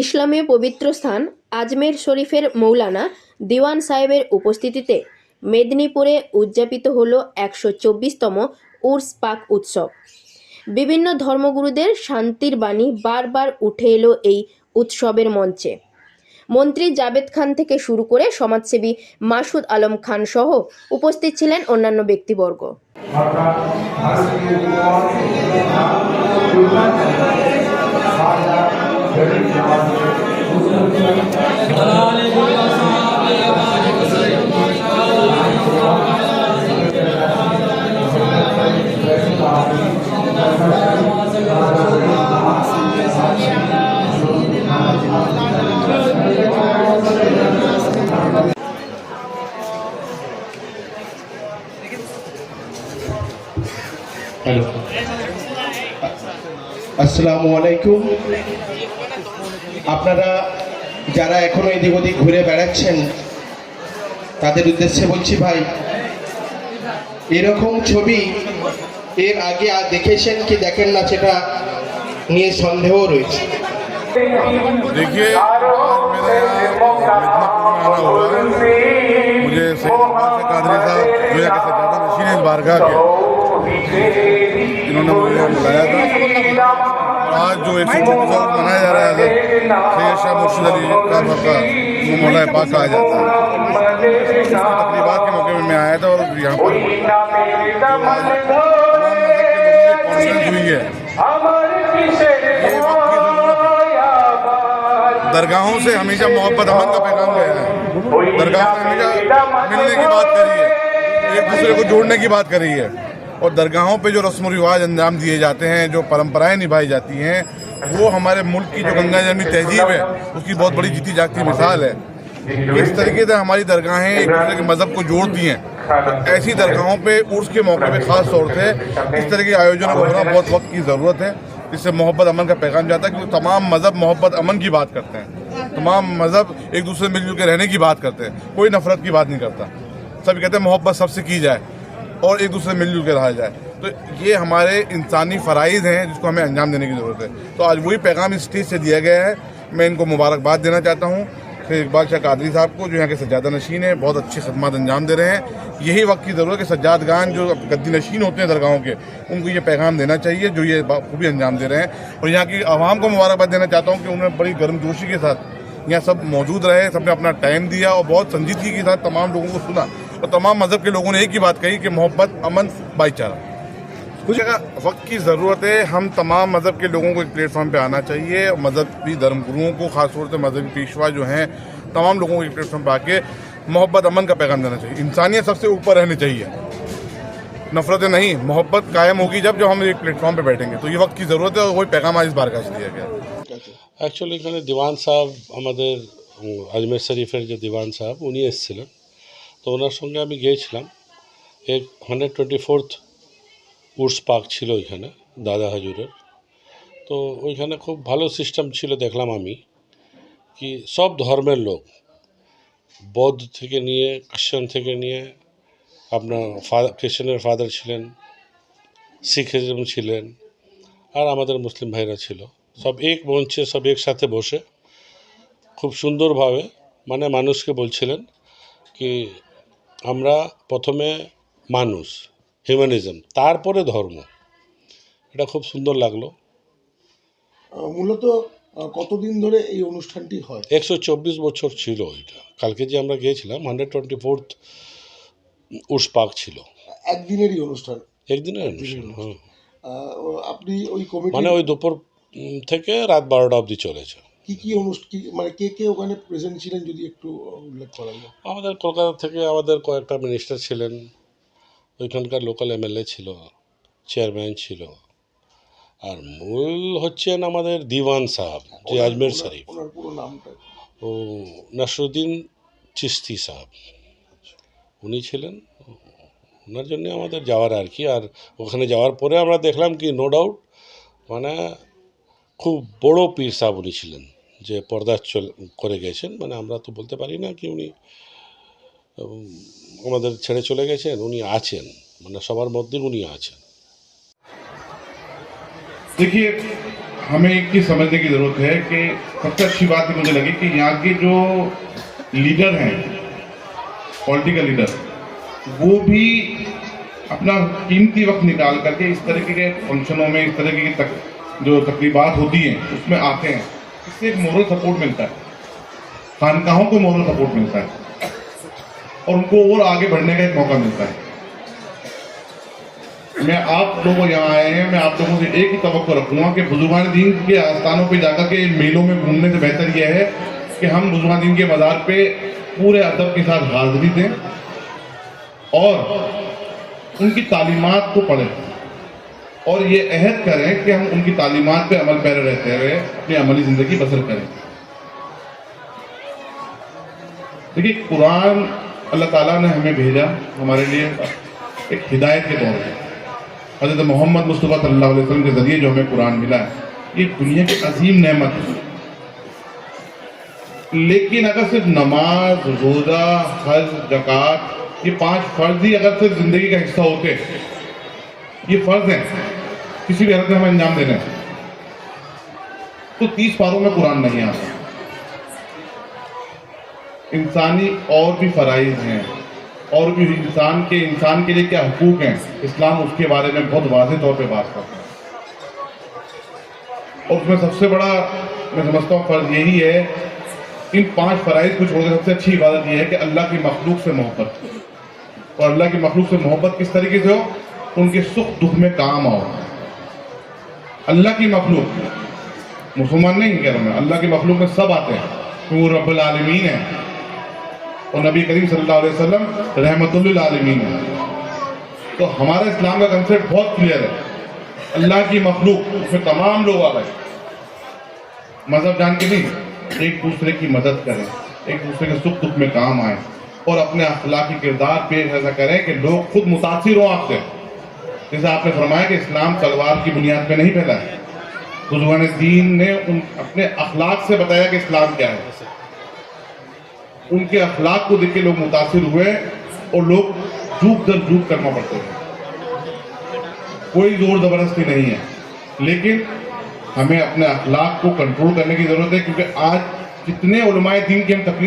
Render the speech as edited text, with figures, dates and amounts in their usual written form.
ইসলামীয় পবিত্র স্থান আজমের শরীফের মৌলানা দিওয়ান সাহেবের উপস্থিতিতে মেদিনীপুরে উদযাপিত হল ১২৪তম উর্স পাক উৎসব। বিভিন্ন ধর্মগুরুদের শান্তির বাণী বারবার উঠে এলো এই উৎসবের মঞ্চে। মন্ত্রী জাবেদ খান থেকে শুরু করে সমাজসেবী মাসুদ আলম খান সহ উপস্থিত ছিলেন অন্যান্য ব্যক্তিবর্গ। আসসালামু আলাইকুম। আপনারা যারা এখনো এদিক ওদিক ঘুরে বেড়াচ্ছেন তাদের উদ্দেশ্যে বলছি, ভাই এরকম ছবি এর আগে দেখেছেন কি দেখেন না সেটা নিয়ে সন্দেহ রয়েছে। देखिए, मुझे कादरी साहब जो है कि सज्जादा नशीन इस बारगाह के इन्होंने मुझे बुलाया था। आज जो 124 मनाया जा रहा है सैयद शाह मुर्शिद अली खान साहब का मौला पाक कहा जाता है, तकरीबात के मौके में मैं आया था और यहाँ पर कॉन्फ्रेंस हुई है। दरगाहों से हमेशा मोहब्बत अमन का पैगाम गया है। दरगाहों से हमेशा मिलने की बात करी है, एक दूसरे को जोड़ने की बात करी है, और दरगाहों पे जो रस्म रिवाज अंजाम दिए जाते हैं, जो परंपराएं निभाई जाती हैं, वो हमारे मुल्क की जो गंगा जमनी तहजीब है उसकी बहुत बड़ी जीती जागती मिसाल है। इस तरीके से हमारी दरगाहें एक दूसरे के मज़हब को जोड़ती हैं। तो ऐसी दरगाहों पे उर्स के मौके पे ख़ास तौर से इस तरह के आयोजनों को होना बहुत वक्त की ज़रूरत है। इससे मोहब्बत अमन का पैगाम जाता है, क्योंकि तमाम मज़हब मोहब्बत अमन की बात करते हैं, तमाम मज़हब एक दूसरे से मिलजुल के रहने की बात करते हैं, कोई नफरत की बात नहीं करता। सब कहते हैं मोहब्बत सबसे की जाए और एक दूसरे से मिलजुल के रहा जाए। तो ये हमारे इंसानी फ़राइज़ हैं जिसको हमें अंजाम देने की ज़रूरत है। तो आज वही पैगाम इस स्टेज से दिया गया है। मैं इनको मुबारकबाद देना चाहता हूँ, फिर इकबाल शाह कादरी साहब को जो यहाँ के सज्जादा नशीन है, बहुत अच्छी खदमात अंजाम दे रहे हैं। यही वक्त की ज़रूरत है कि सज्जादगान जो गद्दी नशीन होते हैं दरगाहों के, उनको ये पैगाम देना चाहिए जो ये खूबी अंजाम दे रहे हैं। और यहाँ की आवाम को मुबारकबाद देना चाहता हूँ कि उन्होंने बड़ी गर्मजोशी के साथ यहाँ सब मौजूद रहे, सबने अपना टाइम दिया और बहुत संजीदगी के साथ तमाम लोगों को सुना, और तमाम मज़हब के लोगों ने एक ही बात कही कि मोहब्बत अमन भाईचारा। कुछ जगह वक्त की ज़रूरत है, हम तमाम मज़हब के लोगों को एक प्लेटफॉर्म पे आना चाहिए। मज़हबी धर्मगुरुओं को, ख़ासतौर से मज़हबी पेशवा जो हैं, तमाम लोगों को एक प्लेटफॉर्म पर आके मोहब्बत अमन का पैगाम देना चाहिए। इंसानियत सबसे ऊपर रहनी चाहिए, नफ़रतें नहीं। मोहब्बत कायम होगी जब हम एक प्लेटफॉर्म पर बैठेंगे। तो ये वक्त की ज़रूरत है और वही पैगाम आज इस बारगाह से दिया गया। অ্যাকচুয়ালি এখানে দিওয়ান সাহেব, আমাদের আজমের শরীফের যে দিওয়ান সাহেব উনি এসেছিলেন, তো ওনার সঙ্গে আমি গিয়েছিলাম। এক 124th উর্স পাক ছিল ওইখানে দাদা হাজুরের। তো ওইখানে খুব ভালো সিস্টেম ছিল, দেখলাম আমি কি সব ধর্মের লোক, বৌদ্ধ থেকে নিয়ে খ্রিশ্চান থেকে নিয়ে, আপনার খ্রিশ্চানের ফাদার ছিলেন, শিখিজম ছিলেন, আর আমাদের মুসলিম ভাইরা ছিল, সব এক মঞ্চে সব একসাথে বসে খুব সুন্দরভাবে মানে মানুষকে বলছিলেন কি আমরা প্রথমে মানুষ, হিউম্যানিজম, তারপরে ধর্ম। এটা খুব সুন্দর লাগলো। মূলত কতদিন ধরে এই অনুষ্ঠানটি হয়? 124 বছর ছিল এটা। কালকে যে আমরা গিয়েছিলাম 124th উর্স পাক ছিল। একদিনেরই অনুষ্ঠান? একদিনের অনুষ্ঠান, হ্যাঁ। আপনি ওই কমিটি মানে ওই দুপুর থেকে রাত 12টা অবধি চলেছে। কি কি অনুষ্ঠান, মানে কে কে ওখানে প্রেজেন্ট ছিলেন যদি একটু উল্লেখ করা যায়? আমাদের কলকাতা থেকে আমাদের কয়েকটা মিনিস্টার ছিলেন, ওইখানকার লোকাল এমএলএ ছিল, চেয়ারম্যান ছিল, আর মূল হচ্ছেন আমাদের দিওয়ান সাহেব যে আজমের শরীফ, ওনার পুরো নামটা? ও নাসরুদ্দিন চিশতি সাহেব, উনি ছিলেন। ওনার জন্য আমাদের যাওয়ার আর কি। আর ওখানে যাওয়ার পরে আমরা দেখলাম কি নো ডাউট মানে খুব বড় পীর সাহেব উনি ছিলেন, যে পর্দা করে গেছেন। মানে আমরা তো বলতে পারি না কি উনি আমাদের ছেড়ে চলে গেছেন, উনি আছেন, মানে সবার মধ্যে উনি আছেন। देखिए, हमें एक चीज समझने की जरूरत है कि सबसे अच्छी बात मुझे लगी कि यहाँ के जो लीडर हैं, पॉलिटिकल लीडर, वो भी अपना कीमती वक्त निकाल करके इस तरीके के फंक्शनों में, इस तरीके की जो तकरीबात होती हैं उसमें आते हैं। इससे एक मोरल सपोर्ट मिलता है, खानकाहों को मोरल सपोर्ट मिलता है और उनको और आगे बढ़ने का एक मौका मिलता है। मैं आप लोग यहाँ आए हैं, मैं आप लोगों से एक ही तवक्को रखूंगा कि बुजुर्गान दीन के आस्थानों पे जाकर के मेलों में घूमने से बेहतर यह है कि हम बुजुर्गान दीन के मज़ार पे पूरे अदब के साथ हाजिरी दें और उनकी तालीमात को पढ़ें और ये अहद करें कि हम उनकी तालीमात पे अमल पैरा रहते हुए अपनी अमली ज़िंदगी बसर करें। देखिए, कुरान अल्लाह ताला ने हमें भेजा हमारे लिए एक हिदायत के तौर पर। हज़रत मोहम्मद मुस्तफ़ा सल्लल्लाहु अलैहि वसल्लम के ज़रिए जो हमें कुरान मिला है, ये दुनिया की अजीम नेमत है। लेकिन अगर सिर्फ नमाज, रोज़ा, हज, ज़कात, ये 5 फ़र्ज़ ही अगर सिर्फ ज़िंदगी का हिस्सा होते, ये फ़र्ज़ हैं, किसी भी हालत में हमें अंजाम देना है, तो 30 पारों में कुरान नहीं आता। इंसानी और भी फ़राइज़ हैं और भी इंसान के लिए क्या हुकूक हैं, इस्लाम उसके बारे में बहुत वाज़ेह तौर पे बात करता है। और उसमें सबसे बड़ा मैं समझता हूँ फ़र्ज़ यही है, इन 5 फ़राइज़ को छोड़कर सबसे अच्छी इबादत ये है कि अल्लाह की मखलूक से मोहब्बत। और अल्लाह की मखलूक से मोहब्बत किस तरीके से हो? उनके सुख दुख में काम आओ। अल्लाह की मखलूक, मुसलमान नहीं कह रहा मैं, अल्लाह की मखलूक में सब आते हैं, वो रब्बुल आलमीन है और नबी करीम सल्लल्लाहु अलैहि वसल्लम रहमतुल लिल आलमीन है। तो हमारा इस्लाम का कंसेप्ट बहुत क्लियर है, अल्लाह की मखलूक, उसमें तमाम लोग आ गए, मजहब जान के नहीं, एक दूसरे की मदद करें, एक दूसरे के सुख दुख में काम आए और अपने अखलाकी किरदार पेश ऐसा करें कि लोग खुद मुतासिर हों आपसे। जैसे आपने फरमाया कि इस्लाम तलवार की बुनियाद पे नहीं फैला है, बुजुर्गान दीन ने अपने अखलाक से बताया कि इस्लाम क्या है। उनके अखलाक को देख के लोग मुतासिर हुए और लोग झूक दर झूक करना पड़ते हैं। कोई जोर जबरदस्ती नहीं है, लेकिन हमें अपने अखलाक को कंट्रोल करने की जरूरत है, क्योंकि आज जितने उलमाए दीन की हम तकलीफ